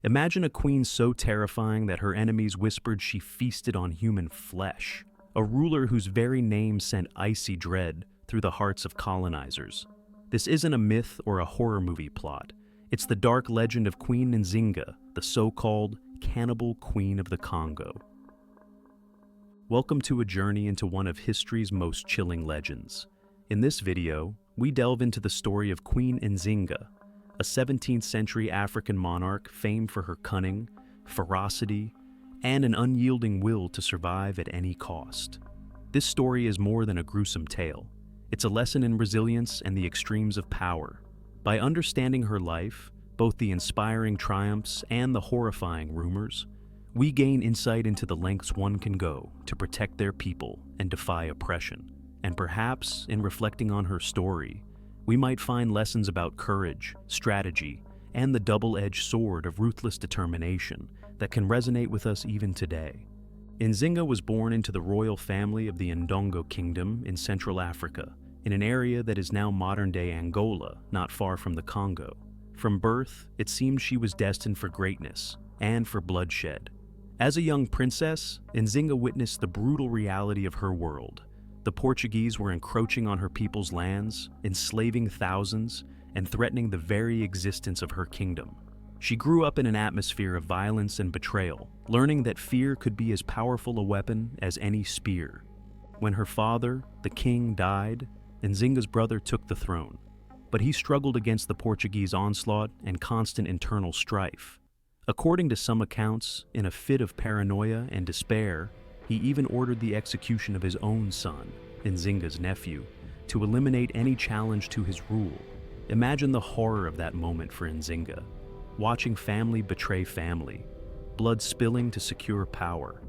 Imagine a queen so terrifying that her enemies whispered she feasted on human flesh, a ruler whose very name sent icy dread through the hearts of colonizers. This isn't a myth or a horror movie plot. It's the dark legend of Queen Nzinga, the so-called Cannibal Queen of the Congo. Welcome to a journey into one of history's most chilling legends. In this video, we delve into the story of Queen Nzinga, a 17th century African monarch famed for her cunning, ferocity, and an unyielding will to survive at any cost. This story is more than a gruesome tale. It's a lesson in resilience and the extremes of power. By understanding her life, both the inspiring triumphs and the horrifying rumors, we gain insight into the lengths one can go to protect their people and defy oppression. And perhaps, in reflecting on her story, we might find lessons about courage, strategy, and the double-edged sword of ruthless determination that can resonate with us even today. Nzinga was born into the royal family of the Ndongo Kingdom in Central Africa, in an area that is now modern-day Angola, not far from the Congo. From birth, it seemed she was destined for greatness and for bloodshed. As a young princess, Nzinga witnessed the brutal reality of her world. The Portuguese were encroaching on her people's lands, enslaving thousands, and threatening the very existence of her kingdom. She grew up in an atmosphere of violence and betrayal, learning that fear could be as powerful a weapon as any spear. When her father, the king, died, Nzinga's brother took the throne, but he struggled against the Portuguese onslaught and constant internal strife. According to some accounts, in a fit of paranoia and despair, he even ordered the execution of his own son, Nzinga's nephew, to eliminate any challenge to his rule. Imagine the horror of that moment for Nzinga, watching family betray family, blood spilling to secure power.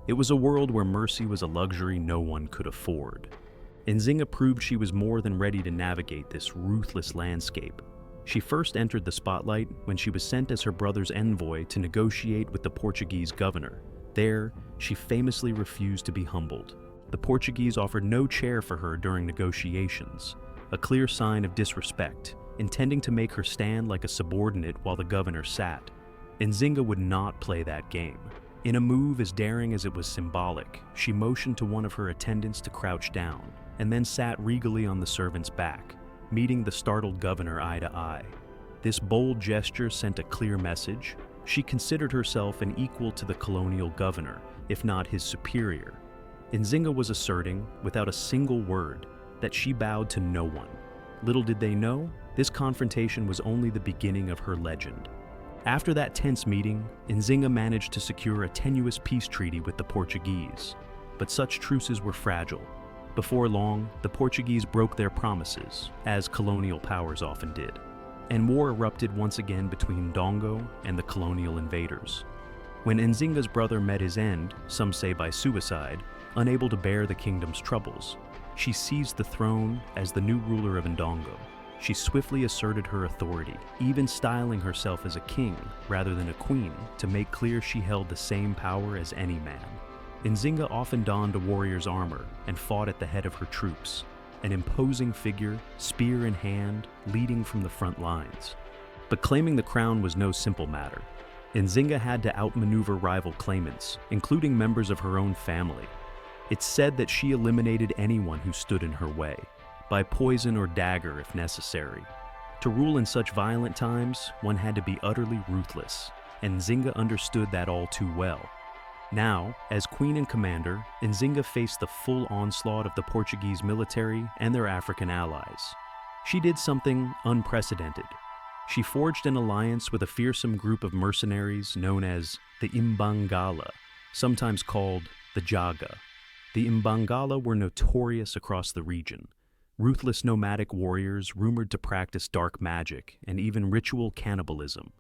It was a world where mercy was a luxury no one could afford. Nzinga proved she was more than ready to navigate this ruthless landscape. She first entered the spotlight when she was sent as her brother's envoy to negotiate with the Portuguese governor. There, she famously refused to be humbled. The Portuguese offered no chair for her during negotiations, a clear sign of disrespect, intending to make her stand like a subordinate while the governor sat. Nzinga would not play that game. In a move as daring as it was symbolic, she motioned to one of her attendants to crouch down, and then sat regally on the servant's back, meeting the startled governor eye to eye. This bold gesture sent a clear message. She considered herself an equal to the colonial governor, if not his superior. Nzinga was asserting, without a single word, that she bowed to no one. Little did they know, this confrontation was only the beginning of her legend. After that tense meeting, Nzinga managed to secure a tenuous peace treaty with the Portuguese. But such truces were fragile. Before long, the Portuguese broke their promises, as colonial powers often did, and war erupted once again between Ndongo and the colonial invaders. When Nzinga's brother met his end, some say by suicide, unable to bear the kingdom's troubles, she seized the throne as the new ruler of Ndongo. She swiftly asserted her authority, even styling herself as a king rather than a queen to make clear she held the same power as any man. Nzinga often donned a warrior's armor and fought at the head of her troops, an imposing figure, spear in hand, leading from the front lines. But claiming the crown was no simple matter. Nzinga had to outmaneuver rival claimants, including members of her own family. It's said that she eliminated anyone who stood in her way, by poison or dagger if necessary. To rule in such violent times, one had to be utterly ruthless, and Nzinga understood that all too well. Now, as queen and commander, Nzinga faced the full onslaught of the Portuguese military and their African allies. She did something unprecedented. She forged an alliance with a fearsome group of mercenaries known as the Imbangala, sometimes called the Jaga. The Imbangala were notorious across the region, ruthless nomadic warriors rumored to practice dark magic and even ritual cannibalism.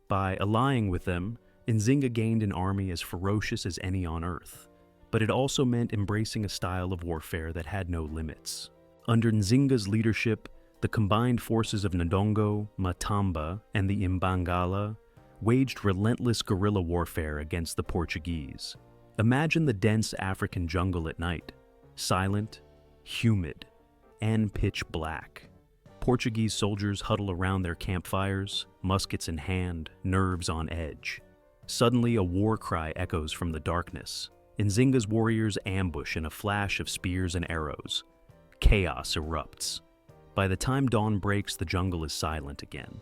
By allying with them, Nzinga gained an army as ferocious as any on earth, but it also meant embracing a style of warfare that had no limits. Under Nzinga's leadership, the combined forces of Ndongo, Matamba, and the Imbangala waged relentless guerrilla warfare against the Portuguese. Imagine the dense African jungle at night, silent, humid, and pitch black. Portuguese soldiers huddle around their campfires, muskets in hand, nerves on edge. Suddenly, a war cry echoes from the darkness. Nzinga's warriors ambush in a flash of spears and arrows. Chaos erupts. By the time dawn breaks, the jungle is silent again.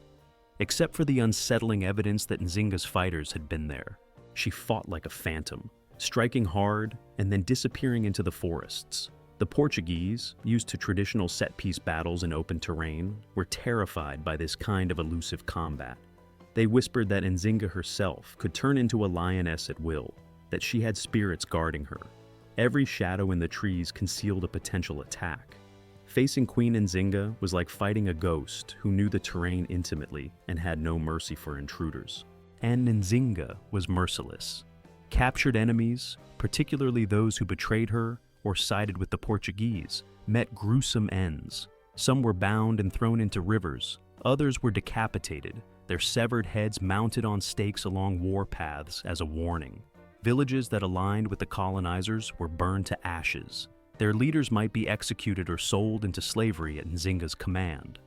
Except for the unsettling evidence that Nzinga's fighters had been there. She fought like a phantom, striking hard and then disappearing into the forests. The Portuguese, used to traditional set-piece battles in open terrain, were terrified by this kind of elusive combat. They whispered that Nzinga herself could turn into a lioness at will, that she had spirits guarding her. Every shadow in the trees concealed a potential attack. Facing Queen Nzinga was like fighting a ghost who knew the terrain intimately and had no mercy for intruders. And Nzinga was merciless. Captured enemies, particularly those who betrayed her or sided with the Portuguese, met gruesome ends. Some were bound and thrown into rivers, others were decapitated, their severed heads mounted on stakes along war paths as a warning. Villages that aligned with the colonizers were burned to ashes. Their leaders might be executed or sold into slavery at Nzinga's command.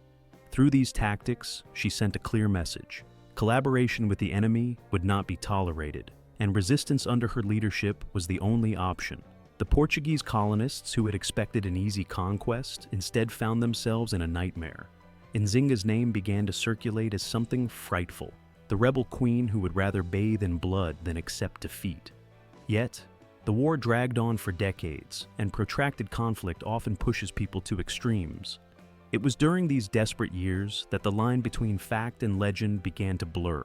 Through these tactics, she sent a clear message. Collaboration with the enemy would not be tolerated, and resistance under her leadership was the only option. The Portuguese colonists who had expected an easy conquest instead found themselves in a nightmare. Nzinga's name began to circulate as something frightful, the rebel queen who would rather bathe in blood than accept defeat. Yet, the war dragged on for decades, and protracted conflict often pushes people to extremes. It was during these desperate years that the line between fact and legend began to blur,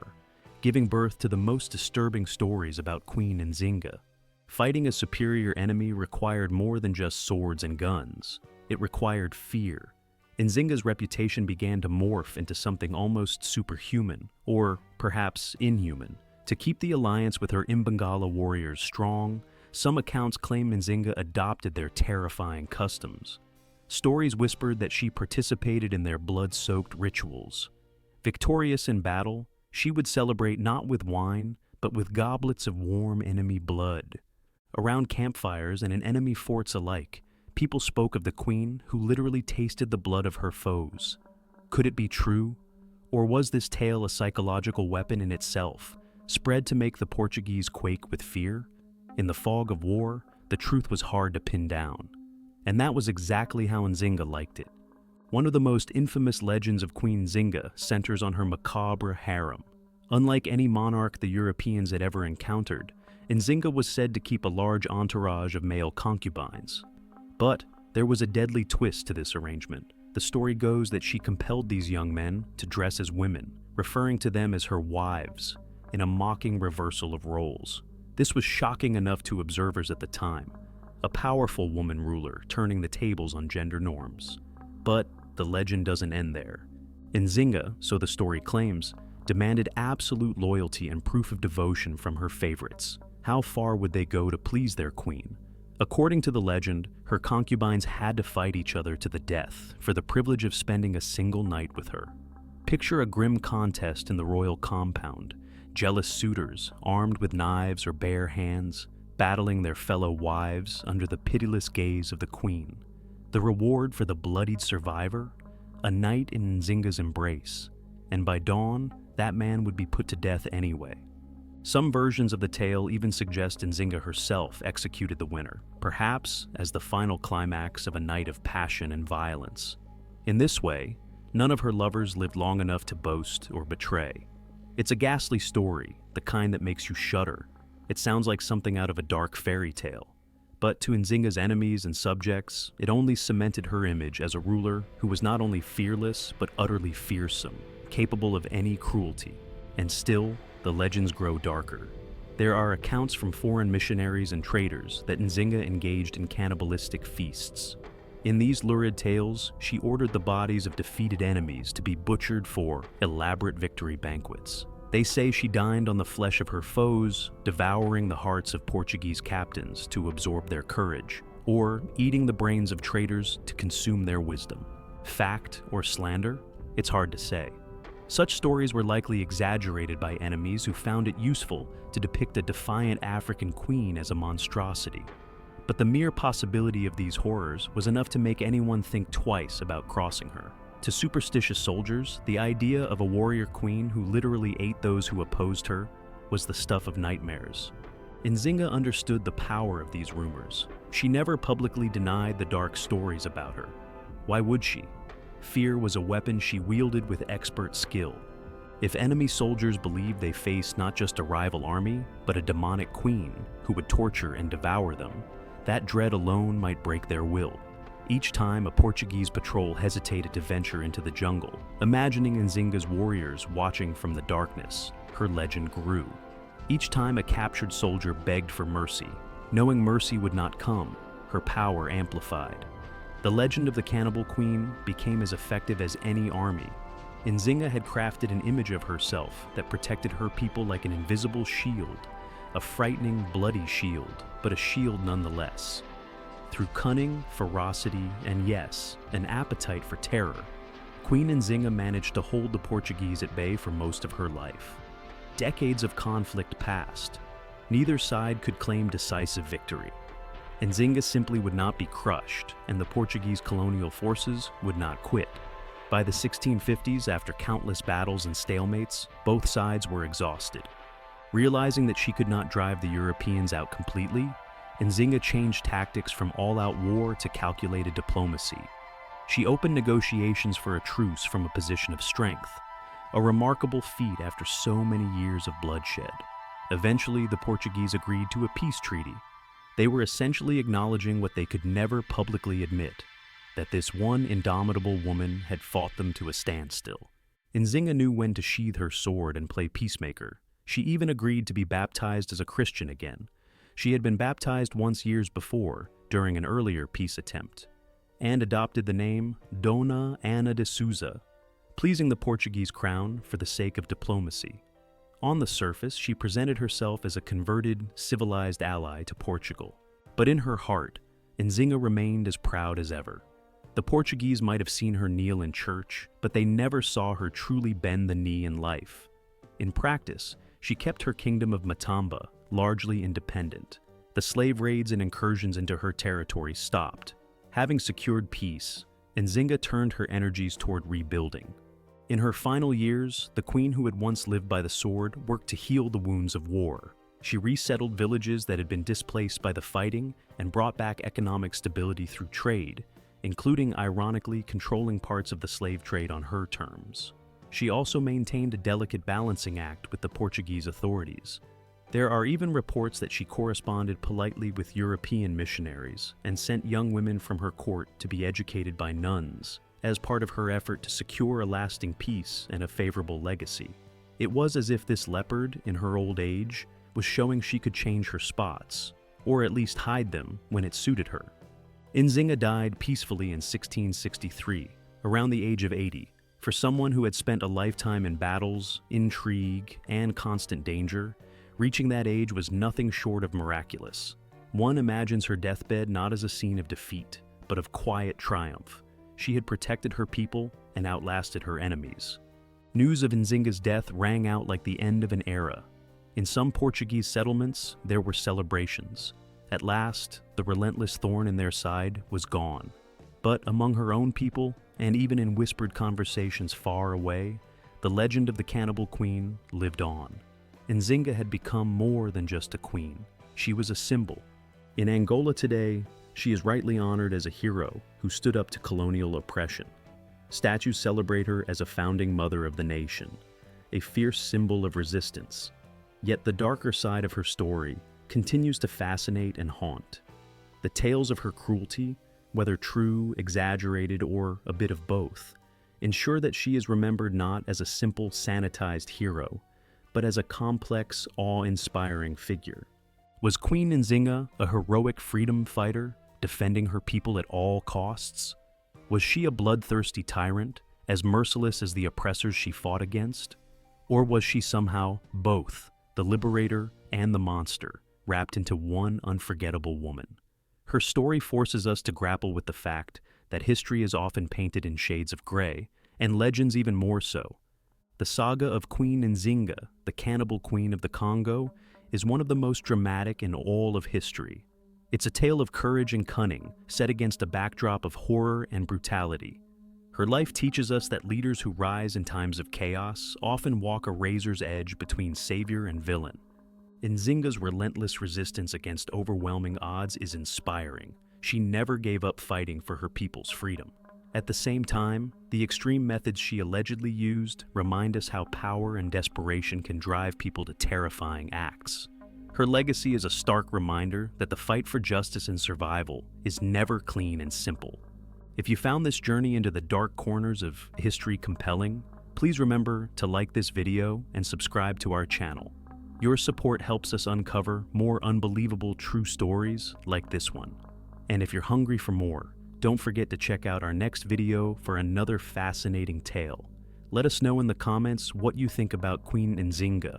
giving birth to the most disturbing stories about Queen Nzinga. Fighting a superior enemy required more than just swords and guns. It required fear. Nzinga's reputation began to morph into something almost superhuman, or perhaps inhuman. To keep the alliance with her Imbangala warriors strong, some accounts claim Nzinga adopted their terrifying customs. Stories whispered that she participated in their blood-soaked rituals. Victorious in battle, she would celebrate not with wine, but with goblets of warm enemy blood. Around campfires and in enemy forts alike, people spoke of the queen who literally tasted the blood of her foes. Could it be true? Or was this tale a psychological weapon in itself, spread to make the Portuguese quake with fear? In the fog of war, the truth was hard to pin down. And that was exactly how Nzinga liked it. One of the most infamous legends of Queen Nzinga centers on her macabre harem. Unlike any monarch the Europeans had ever encountered, Nzinga was said to keep a large entourage of male concubines. But there was a deadly twist to this arrangement. The story goes that she compelled these young men to dress as women, referring to them as her wives, in a mocking reversal of roles. This was shocking enough to observers at the time, a powerful woman ruler turning the tables on gender norms. But the legend doesn't end there. Nzinga, so the story claims, demanded absolute loyalty and proof of devotion from her favorites. How far would they go to please their queen? According to the legend, her concubines had to fight each other to the death for the privilege of spending a single night with her. Picture a grim contest in the royal compound, jealous suitors, armed with knives or bare hands, battling their fellow wives under the pitiless gaze of the queen. The reward for the bloodied survivor? A night in Nzinga's embrace, and by dawn, that man would be put to death anyway. Some versions of the tale even suggest Nzinga herself executed the winner, perhaps as the final climax of a night of passion and violence. In this way, none of her lovers lived long enough to boast or betray. It's a ghastly story, the kind that makes you shudder. It sounds like something out of a dark fairy tale. But to Nzinga's enemies and subjects, it only cemented her image as a ruler who was not only fearless, but utterly fearsome, capable of any cruelty. And still, the legends grow darker. There are accounts from foreign missionaries and traders that Nzinga engaged in cannibalistic feasts. In these lurid tales, she ordered the bodies of defeated enemies to be butchered for elaborate victory banquets. They say she dined on the flesh of her foes, devouring the hearts of Portuguese captains to absorb their courage, or eating the brains of traitors to consume their wisdom. Fact or slander? It's hard to say. Such stories were likely exaggerated by enemies who found it useful to depict a defiant African queen as a monstrosity. But the mere possibility of these horrors was enough to make anyone think twice about crossing her. To superstitious soldiers, the idea of a warrior queen who literally ate those who opposed her was the stuff of nightmares. Nzinga understood the power of these rumors. She never publicly denied the dark stories about her. Why would she? Fear was a weapon she wielded with expert skill. If enemy soldiers believed they faced not just a rival army, but a demonic queen who would torture and devour them, that dread alone might break their will. Each time a Portuguese patrol hesitated to venture into the jungle, imagining Nzinga's warriors watching from the darkness, her legend grew. Each time a captured soldier begged for mercy, knowing mercy would not come, her power amplified. The legend of the Cannibal Queen became as effective as any army. Nzinga had crafted an image of herself that protected her people like an invisible shield, a frightening, bloody shield, but a shield nonetheless. Through cunning, ferocity, and yes, an appetite for terror, Queen Nzinga managed to hold the Portuguese at bay for most of her life. Decades of conflict passed. Neither side could claim decisive victory. Nzinga simply would not be crushed, and the Portuguese colonial forces would not quit. By the 1650s, after countless battles and stalemates, both sides were exhausted. Realizing that she could not drive the Europeans out completely, Nzinga changed tactics from all-out war to calculated diplomacy. She opened negotiations for a truce from a position of strength, a remarkable feat after so many years of bloodshed. Eventually, the Portuguese agreed to a peace treaty. They were essentially acknowledging what they could never publicly admit, that this one indomitable woman had fought them to a standstill. Nzinga knew when to sheathe her sword and play peacemaker. She even agreed to be baptized as a Christian again. She had been baptized once years before, during an earlier peace attempt, and adopted the name Dona Ana de Souza, pleasing the Portuguese crown for the sake of diplomacy. On the surface, she presented herself as a converted, civilized ally to Portugal. But in her heart, Nzinga remained as proud as ever. The Portuguese might have seen her kneel in church, but they never saw her truly bend the knee in life. In practice, she kept her kingdom of Matamba largely independent. The slave raids and incursions into her territory stopped. Having secured peace, Nzinga turned her energies toward rebuilding. In her final years, the queen who had once lived by the sword worked to heal the wounds of war. She resettled villages that had been displaced by the fighting and brought back economic stability through trade, including ironically controlling parts of the slave trade on her terms. She also maintained a delicate balancing act with the Portuguese authorities. There are even reports that she corresponded politely with European missionaries and sent young women from her court to be educated by nuns, as part of her effort to secure a lasting peace and a favorable legacy. It was as if this leopard, in her old age, was showing she could change her spots, or at least hide them when it suited her. Nzinga died peacefully in 1663, around the age of 80. For someone who had spent a lifetime in battles, intrigue, and constant danger, reaching that age was nothing short of miraculous. One imagines her deathbed not as a scene of defeat, but of quiet triumph. She had protected her people and outlasted her enemies. News of Nzinga's death rang out like the end of an era. In some Portuguese settlements, there were celebrations. At last, the relentless thorn in their side was gone. But among her own people, and even in whispered conversations far away, the legend of the Cannibal Queen lived on. Nzinga had become more than just a queen. She was a symbol. In Angola today, she is rightly honored as a hero who stood up to colonial oppression. Statues celebrate her as a founding mother of the nation, a fierce symbol of resistance. Yet the darker side of her story continues to fascinate and haunt. The tales of her cruelty, whether true, exaggerated, or a bit of both, ensure that she is remembered not as a simple, sanitized hero, but as a complex, awe-inspiring figure. Was Queen Nzinga a heroic freedom fighter, defending her people at all costs? Was she a bloodthirsty tyrant, as merciless as the oppressors she fought against? Or was she somehow both, the liberator and the monster, wrapped into one unforgettable woman? Her story forces us to grapple with the fact that history is often painted in shades of gray, and legends even more so. The saga of Queen Nzinga, the Cannibal Queen of the Congo, is one of the most dramatic in all of history. It's a tale of courage and cunning, set against a backdrop of horror and brutality. Her life teaches us that leaders who rise in times of chaos often walk a razor's edge between savior and villain. Nzinga's relentless resistance against overwhelming odds is inspiring. She never gave up fighting for her people's freedom. At the same time, the extreme methods she allegedly used remind us how power and desperation can drive people to terrifying acts. Her legacy is a stark reminder that the fight for justice and survival is never clean and simple. If you found this journey into the dark corners of history compelling, please remember to like this video and subscribe to our channel. Your support helps us uncover more unbelievable true stories like this one. And if you're hungry for more, don't forget to check out our next video for another fascinating tale. Let us know in the comments what you think about Queen Nzinga.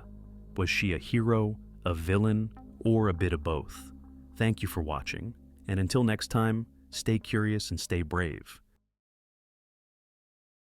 Was she a hero, a villain, or a bit of both? Thank you for watching, and until next time, stay curious and stay brave.